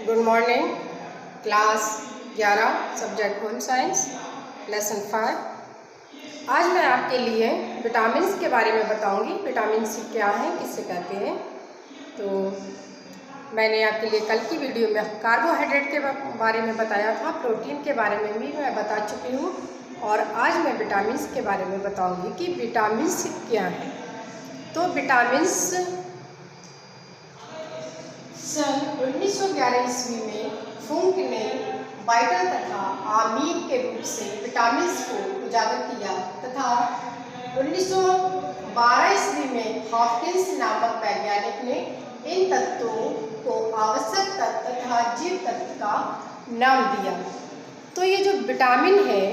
Good morning. Class 11 subject home science lesson 5। आज मैं आपके लिए विटामिन्स के बारे में बताऊंगी। विटामिन सी क्या है, किसे कहते हैं। तो मैंने आपके लिए कल की वीडियो में कार्बोहाइड्रेट के बारे में बताया था, प्रोटीन के बारे में भी मैं बता चुकी हूँ और आज मैं विटामिन्स के बारे में बताऊंगी कि विटामिन्स क्या है। तो विटामिन्स सन 1911 ईस्वी में फुंक ने वाइटल तथा आमीन के रूप से विटामिन्स को उजागर किया तथा 1912 ईस्वी में हॉपकिंस नामक वैज्ञानिक ने इन तत्वों को आवश्यक तत्व तथा जीव तत्व का नाम दिया। तो ये जो विटामिन है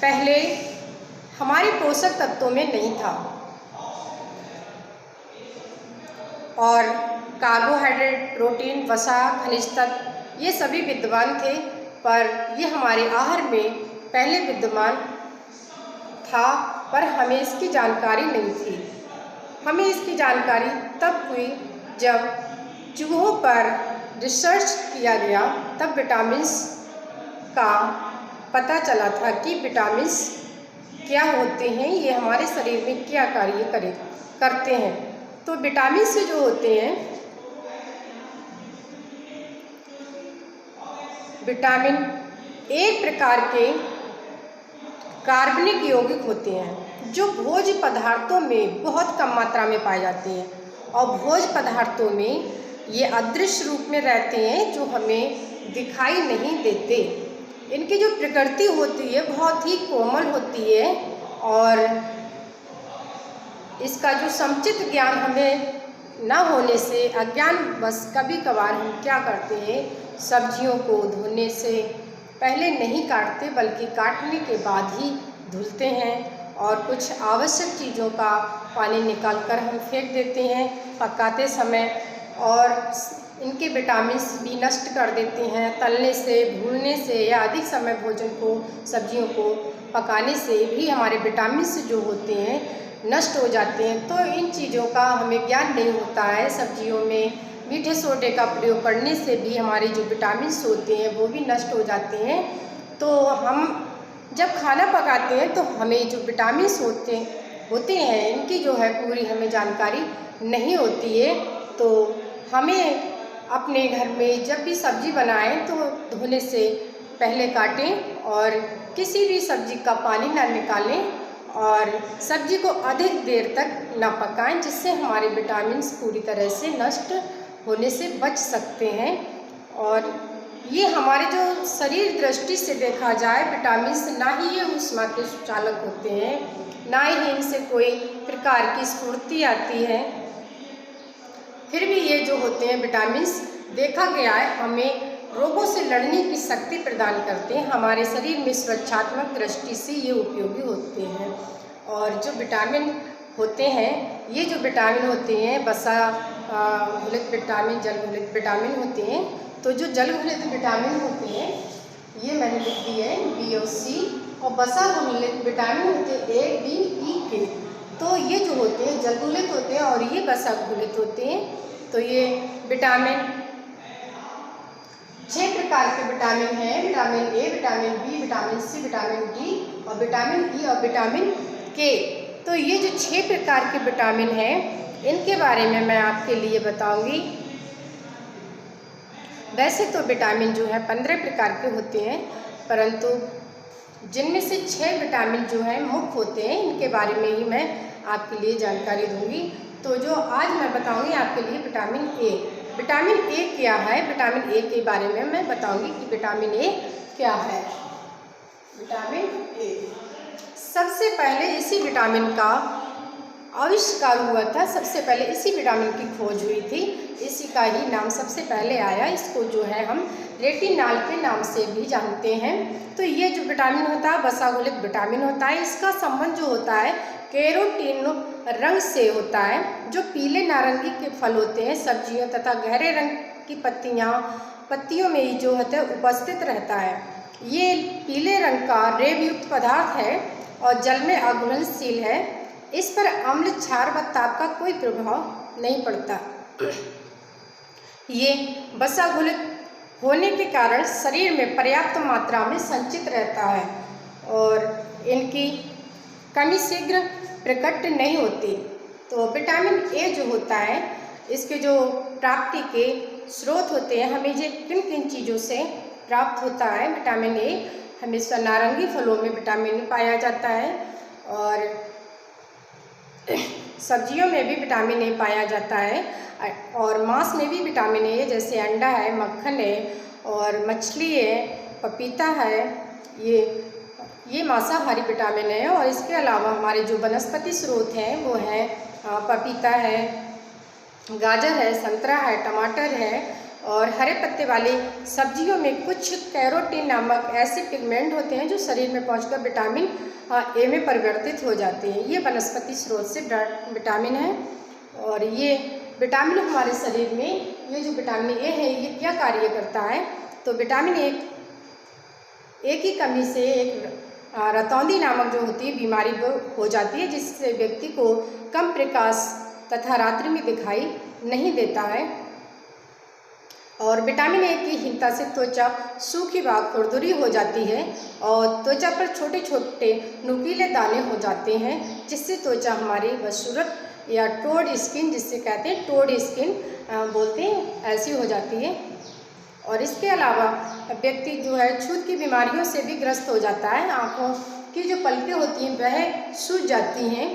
पहले हमारे पोषक तत्वों में नहीं था और कार्बोहाइड्रेट, प्रोटीन, वसा, खनिज तत्व ये सभी विद्यमान थे, पर ये हमारे आहार में पहले विद्यमान था, पर हमें इसकी जानकारी नहीं थी। हमें इसकी जानकारी तब हुई जब चूहों पर रिसर्च किया गया, तब विटामिन्स का पता चला था कि विटामिन्स क्या होते हैं, ये हमारे शरीर में क्या कार्य करते हैं। तो विटामिन्स जो होते हैं, विटामिन एक प्रकार के कार्बनिक यौगिक होते हैं जो भोज्य पदार्थों में बहुत कम मात्रा में पाए जाते हैं और भोज्य पदार्थों में ये अदृश्य रूप में रहते हैं जो हमें दिखाई नहीं देते। इनकी जो प्रकृति होती है बहुत ही कोमल होती है और इसका जो समुचित ज्ञान हमें न होने से अज्ञानवश कभी कभार हम क्या करते हैं, सब्जियों को धोने से पहले नहीं काटते बल्कि काटने के बाद ही धुलते हैं और कुछ आवश्यक चीज़ों का पानी निकालकर हम फेंक देते हैं पकाते समय और इनके विटामिन्स भी नष्ट कर देते हैं। तलने से, भूनने से या अधिक समय भोजन को, सब्जियों को पकाने से भी हमारे विटामिन्स जो होते हैं नष्ट हो जाते हैं। तो इन चीज़ों का हमें ज्ञान नहीं होता है। सब्जियों में मीठे सोडे का प्रयोग करने से भी हमारे जो विटामिन्स होते हैं वो भी नष्ट हो जाते हैं। तो हम जब खाना पकाते हैं तो हमें जो विटामिन्स होते हैं इनकी जो है पूरी हमें जानकारी नहीं होती है। तो हमें अपने घर में जब भी सब्जी बनाएं तो धोने से पहले काटें और किसी भी सब्जी का पानी ना निकालें और सब्जी को अधिक देर तक ना पकाएं, जिससे हमारे विटामिन्स पूरी तरह से नष्ट होने से बच सकते हैं। और ये हमारे जो शरीर दृष्टि से देखा जाए विटामिन्स ना ही ये ऊष्मा के सुचालक होते हैं, ना ही इनसे कोई प्रकार की स्फूर्ति आती है। फिर भी ये जो होते हैं विटामिन्स देखा गया है हमें रोगों से लड़ने की शक्ति प्रदान करते हैं। हमारे शरीर में सुरक्षात्मक दृष्टि से ये उपयोगी होते हैं। और जो विटामिन होते हैं, ये जो विटामिन होते हैं वसा घुलित विटामिन, जल घुलित विटामिन होते हैं। तो जो जल घुलित विटामिन होते हैं ये मैंने लिख दिए हैं बी और सी, और वसा घुलित विटामिन होते हैं ए, बी, ई, के। तो ये जो होते हैं जल घुलित होते हैं और ये वसा घुलित होते हैं। तो ये विटामिन 6 प्रकार के विटामिन हैं। Vitamin A, vitamin B, vitamin C, vitamin D और विटामिन ई और विटामिन के। तो ये जो 6 प्रकार के विटामिन हैं इनके बारे में मैं आपके लिए बताऊंगी। वैसे तो विटामिन जो है 15 प्रकार के होते हैं, परंतु जिनमें से 6 विटामिन जो हैं मुख्य होते हैं, इनके बारे में ही मैं आपके लिए जानकारी दूंगी। तो जो आज मैं बताऊंगी आपके लिए विटामिन ए। विटामिन ए क्या है, विटामिन ए के बारे में मैं बताऊंगी कि विटामिन ए क्या है। विटामिन ए सबसे पहले इसी विटामिन का आविष्कार हुआ था, सबसे पहले इसी विटामिन की खोज हुई थी, इसी का ही नाम सबसे पहले आया। इसको जो है हम रेटिनॉल के नाम से भी जानते हैं। तो ये जो विटामिन होता है वसा घुलित विटामिन होता है। इसका संबंध जो होता है कैरोटीन रंग से होता है। जो पीले नारंगी के फल होते हैं, सब्जियों तथा गहरे रंग की पत्तियों में ही जो होता है उपस्थित रहता है। ये पीले रंग का रेबयुक्त पदार्थ है और जल में अघुलनशील है। इस पर अम्ल, क्षार व ताप का कोई प्रभाव नहीं पड़ता। ये वसा घुलित होने के कारण शरीर में पर्याप्त मात्रा में संचित रहता है और इनकी कमी शीघ्र प्रकट नहीं होती। तो विटामिन ए जो होता है, इसके जो प्राप्ति के स्रोत होते हैं, हमें ये किन किन चीज़ों से प्राप्त होता है विटामिन ए? हमेशा नारंगी फलों में विटामिन ए पाया जाता है और सब्जियों में भी विटामिन ए पाया जाता है और मांस में भी विटामिन ए, जैसे अंडा है, मक्खन है और मछली है, पपीता है, ये मांसाहारी विटामिन है। और इसके अलावा हमारे जो वनस्पति स्रोत हैं वो हैं पपीता है, गाजर है, संतरा है, टमाटर है और हरे पत्ते वाली सब्जियों में कुछ कैरोटीन नामक ऐसे पिगमेंट होते हैं जो शरीर में पहुंचकर विटामिन ए में परिवर्तित हो जाते हैं। ये वनस्पति स्रोत से विटामिन है और ये विटामिन हमारे शरीर में, ये जो विटामिन ए है ये क्या कार्य करता है? तो विटामिन ए की कमी से एक रतौंधी नामक जो होती है बीमारी हो जाती है, जिससे व्यक्ति को कम प्रकाश तथा रात्रि में दिखाई नहीं देता है। और विटामिन ए की हीनता से त्वचा सूखी व खुरदुरी हो जाती है और त्वचा पर छोटे छोटे नुकीले दाने हो जाते हैं, जिससे त्वचा हमारी बदसूरत या टोड स्किन, जिससे कहते हैं टोड स्किन बोलते हैं, ऐसी हो जाती है। और इसके अलावा व्यक्ति जो है छूत की बीमारियों से भी ग्रस्त हो जाता है। आँखों की जो पलकें होती हैं वह सूज जाती हैं।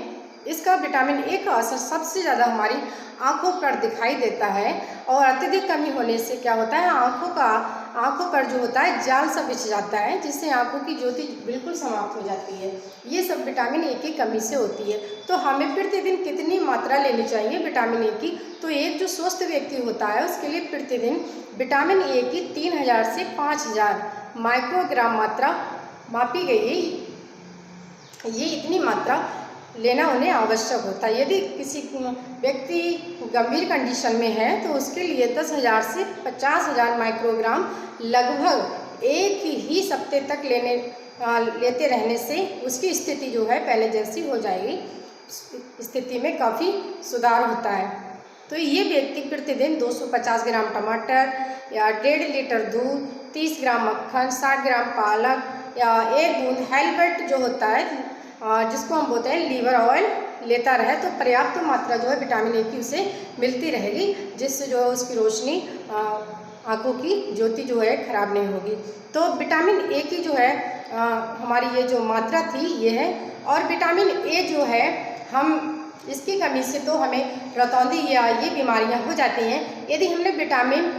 इसका विटामिन ए का असर सबसे ज़्यादा हमारी आँखों पर दिखाई देता है और अत्यधिक कमी होने से क्या होता है, आँखों पर जो होता है जाल सा बिछ जाता है, जिससे आँखों की ज्योति बिल्कुल समाप्त हो जाती है। ये सब विटामिन ए की कमी से होती है। तो हमें प्रतिदिन कितनी मात्रा लेनी चाहिए विटामिन ए की? तो एक जो स्वस्थ व्यक्ति होता है उसके लिए प्रतिदिन विटामिन ए की 3000 से 5000 माइक्रोग्राम मात्रा मापी गई है। ये इतनी मात्रा लेना उन्हें आवश्यक होता है। यदि किसी व्यक्ति गंभीर कंडीशन में है तो उसके लिए 10,000 से 50,000 माइक्रोग्राम लगभग एक ही सप्ताह तक लेते रहने से उसकी स्थिति जो है पहले जैसी हो जाएगी, स्थिति में काफ़ी सुधार होता है। तो ये व्यक्ति प्रतिदिन 250 ग्राम टमाटर या 1.5 लीटर दूध, 30 ग्राम मक्खन, 60 ग्राम पालक या 1 बूंद हेलवेट जो होता है, जिसको हम बोलते हैं लीवर ऑयल, लेता रहे तो पर्याप्त मात्रा जो है विटामिन ए की उसे मिलती रहेगी, जिससे जो है उसकी रोशनी, आँखों की ज्योति जो है खराब नहीं होगी। तो विटामिन ए की जो है हमारी ये जो मात्रा थी ये है। और विटामिन ए जो है हम इसकी कमी से तो हमें रतौंधी या ये बीमारियां हो जाती हैं। यदि हमने विटामिन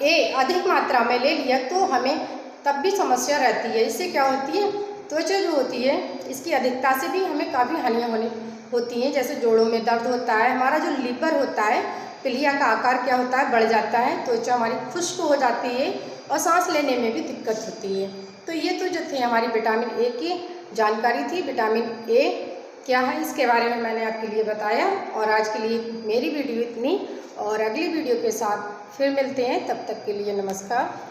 ए अधिक मात्रा में ले लिया तो हमें तब भी समस्या रहती है। इससे क्या होती है, त्वचा जो होती है इसकी अधिकता से भी हमें काफ़ी हानियाँ होती हैं। जैसे जोड़ों में दर्द होता है, हमारा जो लीवर होता है, पिलिया का आकार क्या होता है, बढ़ जाता है, त्वचा हमारी खुश्क हो जाती है और सांस लेने में भी दिक्कत होती है। तो ये तो जो थी हमारी विटामिन ए की जानकारी थी। विटामिन ए क्या है इसके बारे में मैंने आपके लिए बताया। और आज के लिए मेरी वीडियो इतनी, और अगली वीडियो के साथ फिर मिलते हैं। तब तक के लिए नमस्कार।